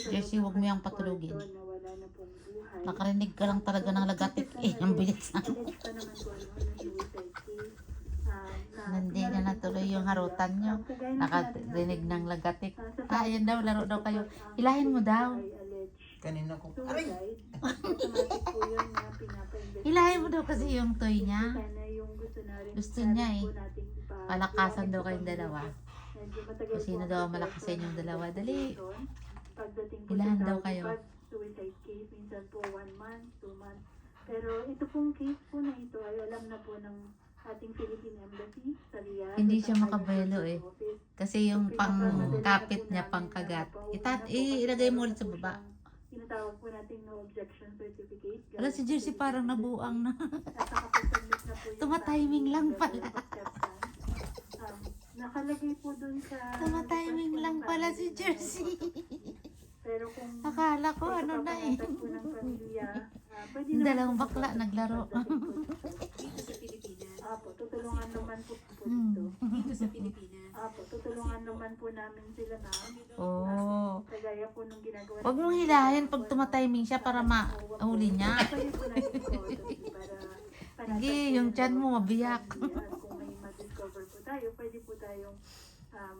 Jersey, huwag mo yung patulugin. na wala na pong buhay. Nakarinig ka lang talaga ng lagatik eh. Ang bilis na. Alleged pa naman po ng suicide case. Hindi na natuloy yung harutan nyo. Nakarinig ng lagatik. Ayan daw, laro daw kayo. Hilahin mo daw. Kanina ko. Aray! Hilahin mo daw kasi yung toy niya. Gusto niya eh. Palakasan daw kayong dalawa. Kung sino daw ang malakas sa inyong dalawa. Dali. Hilahan daw kayo. Suicide case, minsan po 1 month, 2 months. Pero ito pong case po na ito ay alam na po ng ating Philippine Embassy sa Riyadh. Hindi siya makabelo eh. Kasi yung pangkapit niya, pangkagat. Ilagay mo ulit sa baba. Tinatawag po natin no objection certificate. Wala si Jersey parang nabuang na. At nakapag-submit na po yung Tumatiming lang pala. Nakalagay po dun sa... Tumatiming lang pala si Jersey. Pero kung... Akala ko ano na eh. po ng pamilya, pwede Yung naman dalawang po bakla naglaro. Dito sa Pilipinas. Apo, tutulungan naman po dito. Dito sa Pilipinas. Apo, tutulungan naman po namin sila na. Oo. Kagaya po nung ginagawa. Huwag mong hilahin pag tumatiming siya para mahuli niya. Pwede po natin para Sige, yung tiyan mo mabiyak. kung may ma-discover po tayo, pwede po tayong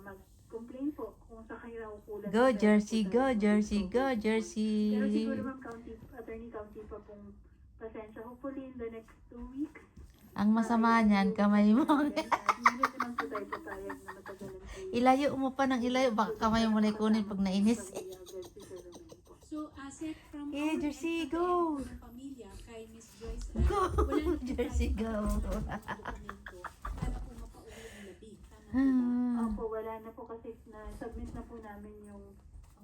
mag-complain po kung sa kanya ukulan. Go Jersey, go Jersey, go Jersey. Pero siguro ma'am, attorney county pa pong pasensya. Hopefully in the next 2 weeks. Ang masama niyan, kamay mo. Hindi naman po tayo papayag na matagalan kayo. Ilayo mo pa ng ilayo, baka kamay mo na ikunin pag nainis. So, asset from Eh, our Jersey, end, go! ng pamilya kay Miss Joyce. Go, wala na Jersey, go! dokumento para po mapauwi ang labi. Tama po ba? Opo, wala na po kasi na-submit na po namin yung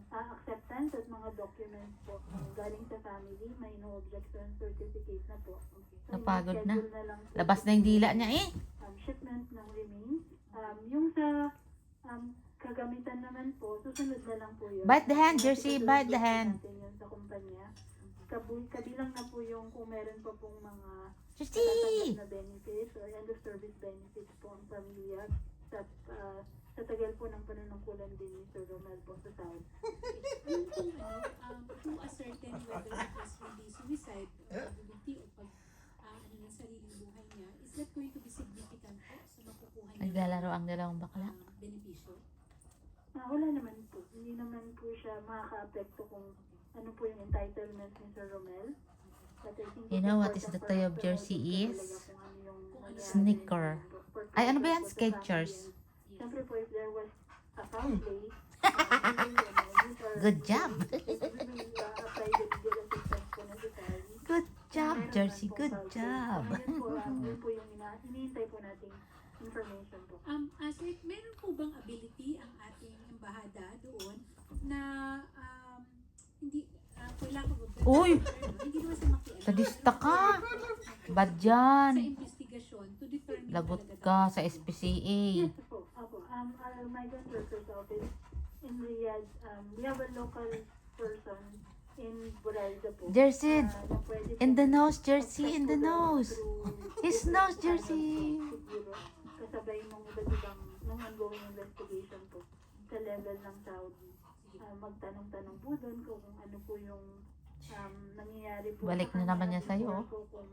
acceptance at mga documents po galing sa family. May no objection certificate na po. So, Napagod na. schedule lang po Labas na yung dila niya eh. shipment ng remains. Yung sa kagamitan naman po, susunod na lang po yun. Bite the hand, Jersey, bite the hand. Natin yun sa kumpanya. Kabilang na po yung kung meron pa pong mga Jersey! natatanggap na benefits or end of service benefits po ang pamilya sa tagal po ng panunungkulan din ni Sir Romel po sa South. Yung kung to ascertain whether it was really suicide or ability o pag ng sariling buhay niya, is that going to be significant po sa makukuha niya Naglalaro ang dalawang bakla. benepisyo? Wala naman po. Hindi naman po siya makaka-apekto kung ano po yung entitlements ni Sir Romel. But I think You know what is the toy of Jersey is? Sneaker. Ay, ano ba yan? Skechers. Siyempre po, if there was a foul play, Good job. Good job, Jersey. Good job. Yun po yung hinihintay po nating information po. Asik, meron po bang ability ang ating embahada doon na hindi kailangan ko Uy! hindi naman sa makialam Sadista ka. Bad yan. sa investigasyon to determine Lagot talaga ka sa SPCA. Yes po. Our migrant workers office in Riyadh, we have a local person in Burayda po. Jersey, na pwede in the po nose, Jersey, in the nose. through His nose, Jersey. siguro kasabay ng iba't ibang ng ongoing investigation po sa level ng Saudi. Magtanong-tanong po doon kung ano po yung nangyayari po. Balik na naman niya sa'yo. Po, kung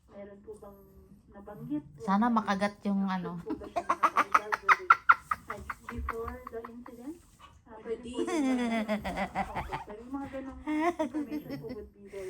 meron po bang nabanggit. Sana makagat yung ano. Po ba siya nakapag-evaluate? Before the incident? Pwede po yung pero yung mga ganong information po